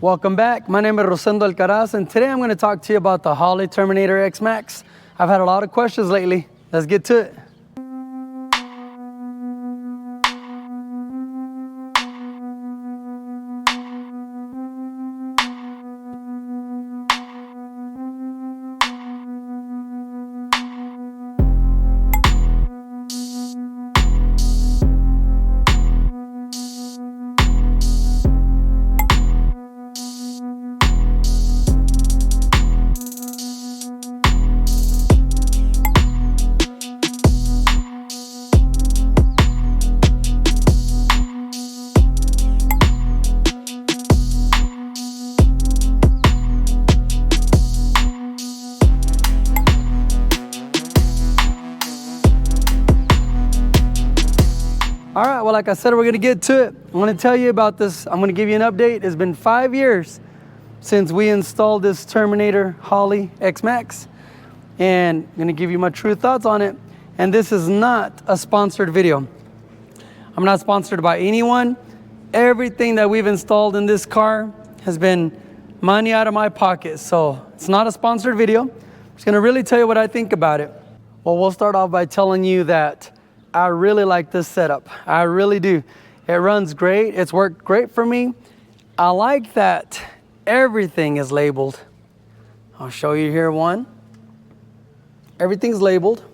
Welcome back. My name is Rosendo Alcaraz, and today I'm going to talk to you about the Holley Terminator X Max. I've had a lot of questions lately. Let's get to it. All right, well, like I said, we're gonna get to it. I'm gonna tell you about this. I'm gonna give you an update. It's been 5 years since we installed this Terminator Holley X Max, and I'm gonna give you my true thoughts on it. And this is not a sponsored video. I'm not sponsored by anyone. Everything that we've installed in this car has been money out of my pocket. So it's not a sponsored video. I'm just gonna really tell you what I think about it. Well, we'll start off by telling you that I really like this setup. I really do. It runs great. It's worked great for me. I like that everything is labeled. I'll show you here one. Everything's labeled.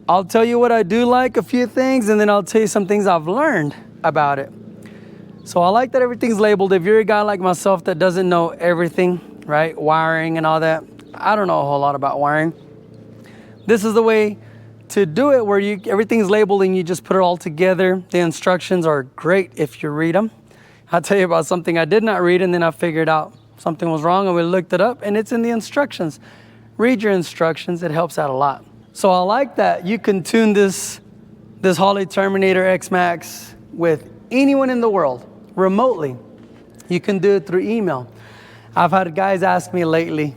I'll tell you what I do like, a few things, and then I'll tell you some things I've learned about it. So I like that everything's labeled. If you're a guy like myself that doesn't know everything, right? Wiring and all that. I don't know a whole lot about wiring. This is the way to do it, where everything's labeled and you just put it all together. The instructions are great if you read them. I'll tell you about something I did not read, and then I figured out something was wrong, and we looked it up, and it's in the instructions. Read your instructions. It helps out a lot. So I like that you can tune this Holley Terminator X Max with anyone in the world remotely. You can do it through email. I've had guys ask me lately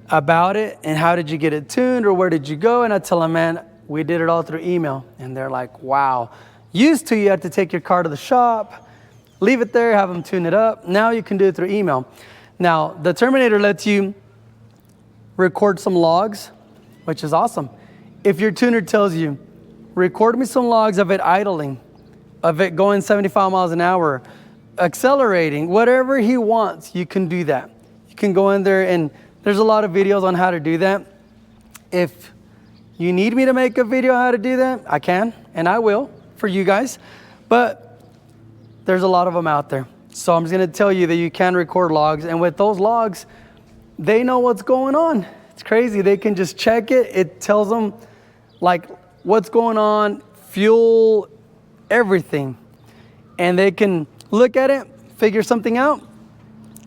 about it and how did you get it tuned or where did you go, and I tell them, man, we did it all through email. And they're like, wow. Used to, you had to take your car to the shop, leave it there, have them tune it up. Now you can do it through email. Now, the Terminator lets you record some logs, which is awesome. If your tuner tells you, record me some logs of it idling, of it going 75 miles an hour, accelerating, whatever he wants, you can do that. You can go in there, and there's a lot of videos on how to do that. If you need me to make a video how to do that, I can, and I will for you guys. But there's a lot of them out there. So I'm just gonna tell you that you can record logs, and with those logs, they know what's going on. It's crazy. They can just check it. It tells them like what's going on, fuel, everything. And they can look at it, figure something out,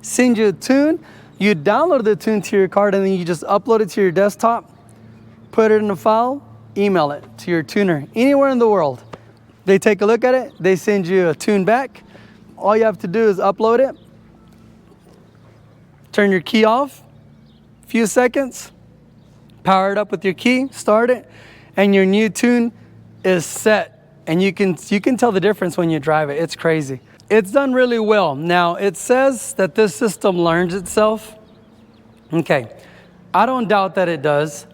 send you a tune. You download the tune to your card, and then you just upload it to your desktop, put it in a file, email it to your tuner anywhere in the world. They take a look at it, they send you a tune back. All you have to do is upload it, turn your key off, a few seconds, power it up with your key, start it, and your new tune is set. And you can tell the difference when you drive it. It's crazy. It's done really well. Now, it says that this system learns itself. Okay, I don't doubt that it does.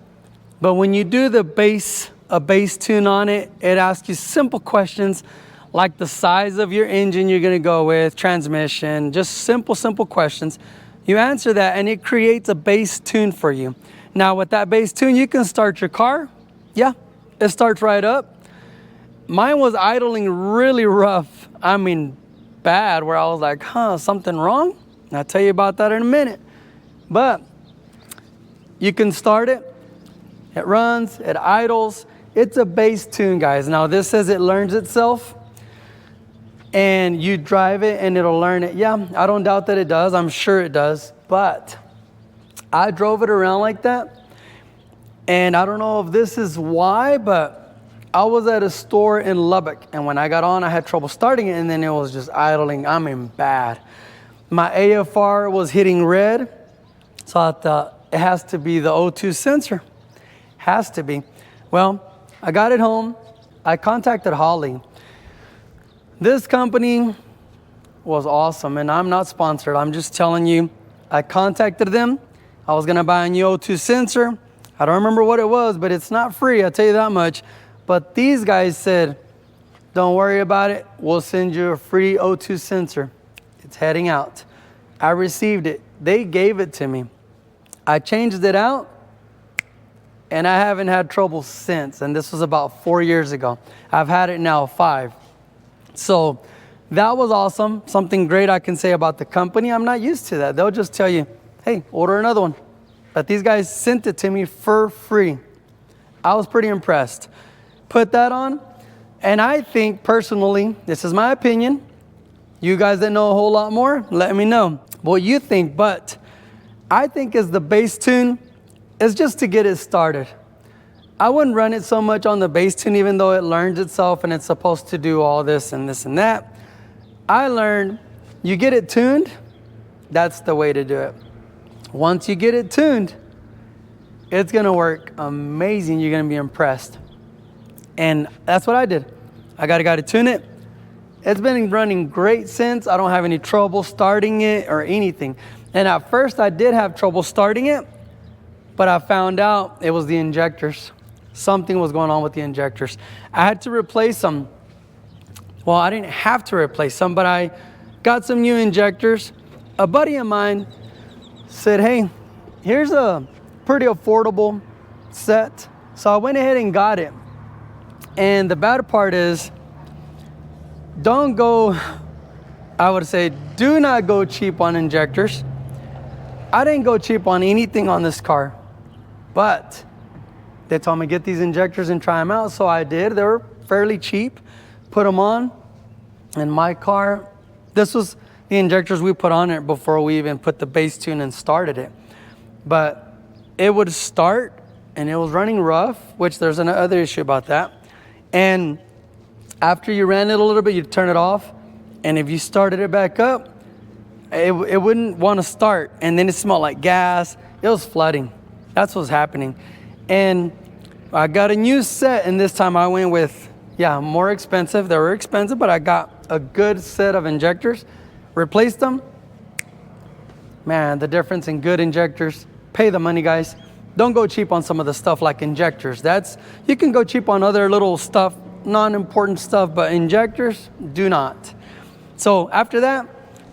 But when you do a base tune on it, it asks you simple questions like the size of your engine you're gonna go with, transmission, just simple questions. You answer that, and it creates a base tune for you. Now, with that base tune, you can start your car. Yeah, it starts right up. Mine was idling really rough. I mean, bad, where I was like, something wrong? And I'll tell you about that in a minute. But you can start it. It runs, it idles. It's a base tune, guys. Now, this says it learns itself, and you drive it and it'll learn it. Yeah, I don't doubt that it does. I'm sure it does. But I drove it around like that, and I don't know if this is why, but I was at a store in Lubbock, and when I got on, I had trouble starting it, and then it was just idling. I mean, bad. My AFR was hitting red, so I thought it has to be the O2 sensor. Has to be. Well, I got it home. I contacted Holley. This company was awesome. And I'm not sponsored. I'm just telling you, I contacted them. I was going to buy a new O2 sensor. I don't remember what it was, but it's not free, I'll tell you that much. But these guys said, don't worry about it. We'll send you a free O2 sensor. It's heading out. I received it. They gave it to me. I changed it out, and I haven't had trouble since. And this was about 4 years ago. I've had it now 5. So that was awesome. Something great I can say about the company. I'm not used to that. They'll just tell you, hey, order another one. But these guys sent it to me for free. I was pretty impressed. Put that on, and I think personally, this is my opinion. You guys that know a whole lot more, let me know what you think. But I think as the bass tune is just to get it started. I wouldn't run it so much on the bass tune, even though it learns itself and it's supposed to do all this and this and that. I learned you get it tuned, that's the way to do it. Once you get it tuned, it's gonna work amazing. You're gonna be impressed. And that's what I did. I got a guy to tune it. It's been running great since. I don't have any trouble starting it or anything. And at first I did have trouble starting it, but I found out it was the injectors. Something was going on with the injectors. I had to replace them. Well, I didn't have to replace them, but I got some new injectors. A buddy of mine said, hey, here's a pretty affordable set. So I went ahead and got it. And the bad part is, don't go, I would say, do not go cheap on injectors. I didn't go cheap on anything on this car, but they told me get these injectors and try them out. So I did. They were fairly cheap. Put them on. And my car, this was the injectors we put on it before we even put the bass tune and started it. But it would start and it was running rough, which there's another issue about that. And after you ran it a little bit, you turn it off. And if you started it back up, it wouldn't want to start. And then it smelled like gas. It was flooding. That's what's happening. And I got a new set, and this time I went with, more expensive. They were expensive, but I got a good set of injectors. Replaced them. Man, the difference in good injectors. Pay the money, guys. Don't go cheap on some of the stuff like injectors. You can go cheap on other little stuff, non-important stuff, but injectors, do not. So after that,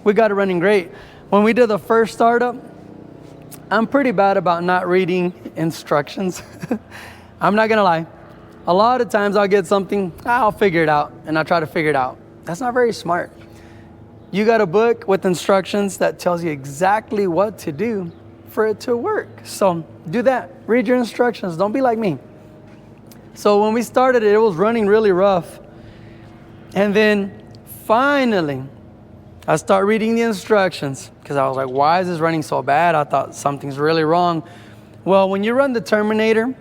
we got it running great. When we did the first startup, I'm pretty bad about not reading instructions. I'm not gonna lie. A lot of times I'll get something, I'll figure it out, and I try to figure it out. That's not very smart. You got a book with instructions that tells you exactly what to do for it to work. So do that. Read your instructions. Don't be like me. So when we started it, it was running really rough. And then finally, I start reading the instructions because I was like, why is this running so bad? I thought something's really wrong. Well, when you run the Terminator,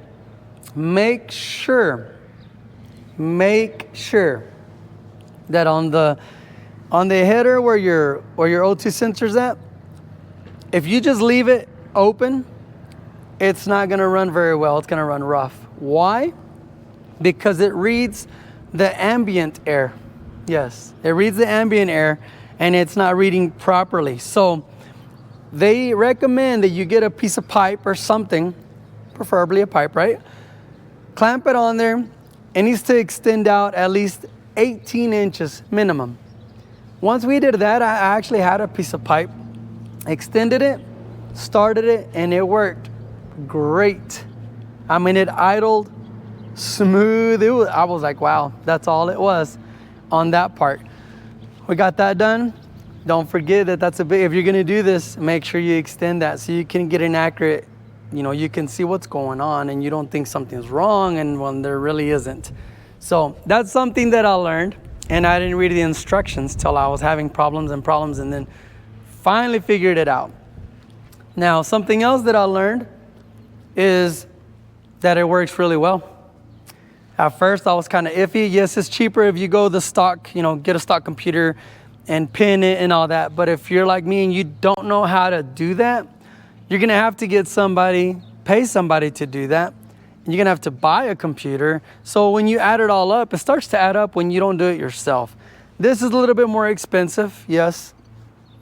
make sure that on the header where your O2 sensor's at, if you just leave it open, it's not gonna run very well. It's gonna run rough. Why? Because it reads the ambient air. Yes, it reads the ambient air and it's not reading properly. So they recommend that you get a piece of pipe or something, preferably a pipe, right? Clamp it on there. It needs to extend out at least 18 inches minimum. Once we did that, I actually had a piece of pipe, extended it, started it, and it worked great. I mean, it idled smooth. I was like, wow, that's all it was on that part. We got that done. Don't forget that if you're gonna do this, make sure you extend that so you can get an accurate, you can see what's going on and you don't think something's wrong and when there really isn't. So that's something that I learned, and I didn't read the instructions till I was having problems and then finally figured it out. Now, something else that I learned is that it works really well. At first, I was kind of iffy. Yes, it's cheaper if you go the stock, get a stock computer and pin it and all that. But if you're like me and you don't know how to do that, you're going to have to pay somebody to do that. And you're going to have to buy a computer. So when you add it all up, it starts to add up when you don't do it yourself. This is a little bit more expensive. Yes,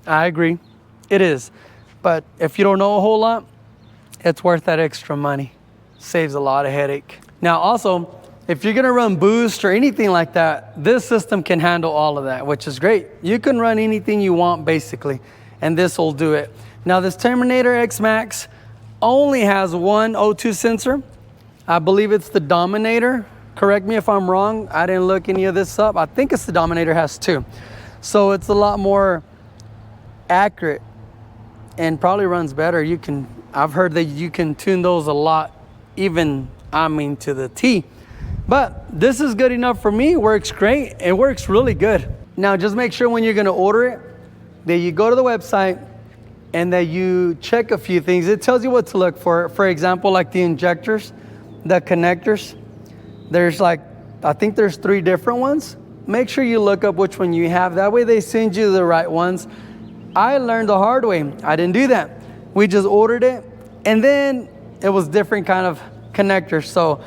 I agree. It is. But if you don't know a whole lot, it's worth that extra money. Saves a lot of headache. Now also, if you're gonna run boost or anything like that, this system can handle all of that, which is great. You can run anything you want basically, and this will do it. Now this Terminator X Max only has one O2 sensor. I believe it's the Dominator. Correct me if I'm wrong. I didn't look any of this up. I think it's the Dominator has two. So it's a lot more accurate and probably runs better. I've heard that you can tune those a lot, even, to the T. But this is good enough for me. It works great. It works really good. Now just make sure when you're gonna order it that you go to the website and that you check a few things. It tells you what to look for. For example, like the injectors, the connectors. There's I think there's 3 different ones. Make sure you look up which one you have. That way they send you the right ones. I learned the hard way. I didn't do that. We just ordered it and then it was different kind of connectors. So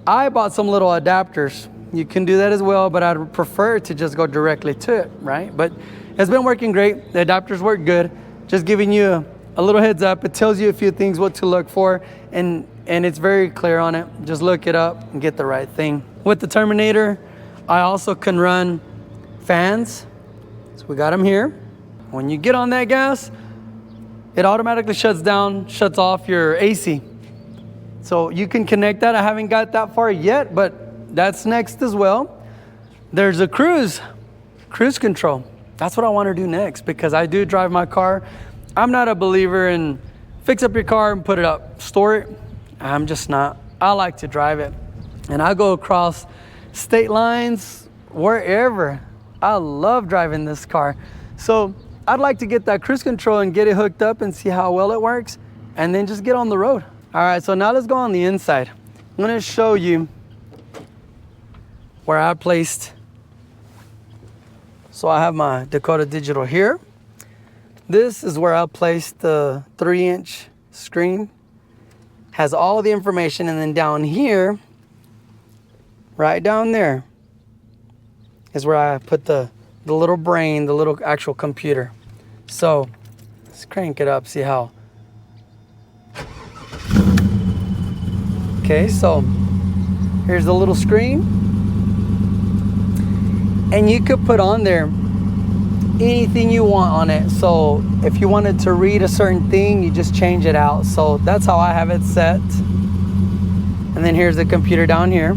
I bought some little adapters. You can do that as well, but I'd prefer to just go directly to it, right? But it's been working great. The adapters work good. Just giving you a little heads up. It tells you a few things what to look for, and it's very clear on it. Just look it up and get the right thing. With the Terminator, I also can run fans. So we got them here. When you get on that gas, it automatically shuts off your AC. So you can connect that. I haven't got that far yet, but that's next as well. There's a cruise control. That's what I want to do next because I do drive my car. I'm not a believer in fix up your car and put it up, store it. I'm just not. I like to drive it. And I go across state lines, wherever. I love driving this car. So I'd like to get that cruise control and get it hooked up and see how well it works and then just get on the road. All right, so now let's go on the inside. I'm gonna show you where I placed. So I have my Dakota Digital here. This is where I placed the 3-inch screen. Has all the information, and then down here, right down there, is where I put the little brain, the little actual computer. So let's crank it up, see how. Okay, so here's the little screen. And you could put on there anything you want on it. So if you wanted to read a certain thing, you just change it out. So that's how I have it set. And then here's the computer down here.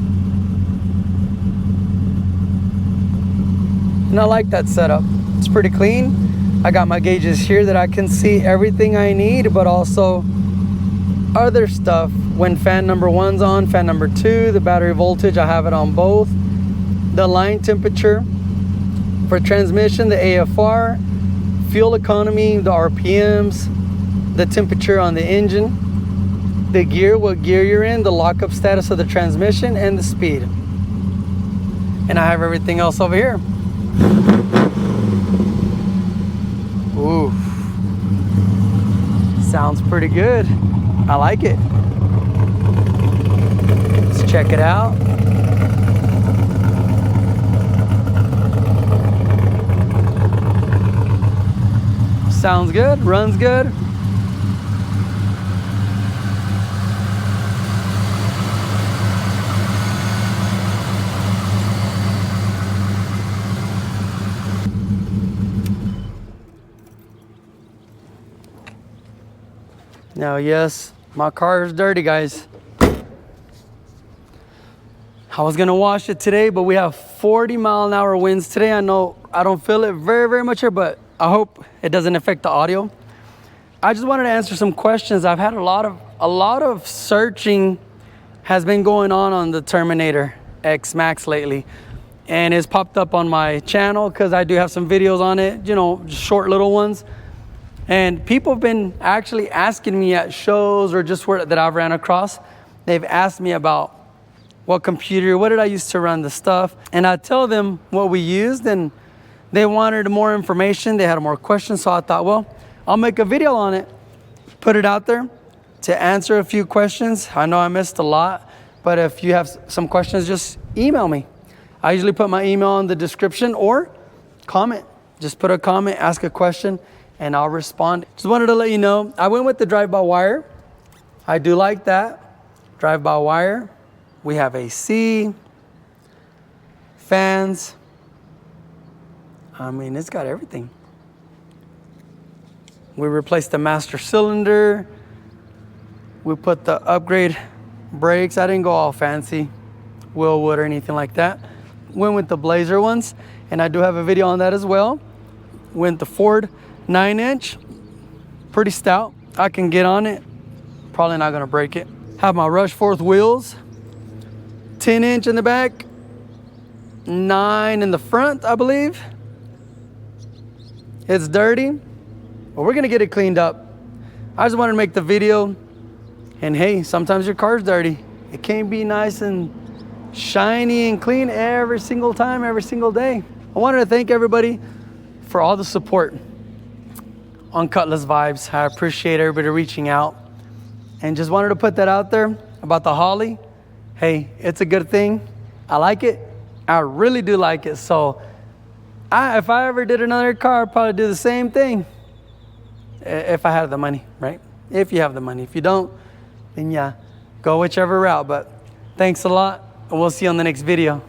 And I like that setup. It's pretty clean. I got my gauges here that I can see everything I need, but also other stuff. When fan number 1's on, fan number 2, the battery voltage, I have it on both. The line temperature for transmission, the AFR, fuel economy, the RPMs, the temperature on the engine, the gear, what gear you're in, the lockup status of the transmission, and the speed. And I have everything else over here. Ooh, sounds pretty good. I like it. Let's check it out. Sounds good, runs good. Now, yes, my car is dirty, guys. I was gonna wash it today, but we have 40-mile-an-hour winds today. I know I don't feel it very, very much here, but I hope it doesn't affect the audio. I just wanted to answer some questions. I've had a lot of searching has been going on the Terminator X Max lately, and it's popped up on my channel because I do have some videos on it, you know, short little ones. And people have been actually asking me at shows or just where that I've ran across. They've asked me about what did I use to run the stuff, and I tell them what we used, and they wanted more information. They had more questions, so I thought, well, I'll make a video on it, put it out there to answer a few questions. I know I missed a lot, but if you have some questions, just email me. I usually put my email in the description, or comment. Just put a comment, ask a question, and I'll respond. Just wanted to let you know, I went with the drive-by-wire. I do like that. Drive-by-wire. We have AC, fans. I mean, it's got everything. We replaced the master cylinder. We put the upgrade brakes. I didn't go all fancy, Willwood or anything like that. Went with the Blazer ones, and I do have a video on that as well. Went the Ford 9-inch, pretty stout. I can get on it, probably not gonna break it. Have my Rush 4th wheels, 10-inch in the back, 9 in the front, I believe. It's dirty, but we're gonna get it cleaned up. I just wanted to make the video, and hey, sometimes your car's dirty. It can't be nice and shiny and clean every single time, every single day. I wanted to thank everybody for all the support on Cutlass Vibes. I appreciate everybody reaching out, and just wanted to put that out there about the Holley. Hey, it's a good thing. I like it. I really do like it. So if I ever did another car, I'd probably do the same thing if I had the money, right? If you have the money. If you don't, then yeah, go whichever route. But thanks a lot, and we'll see you on the next video.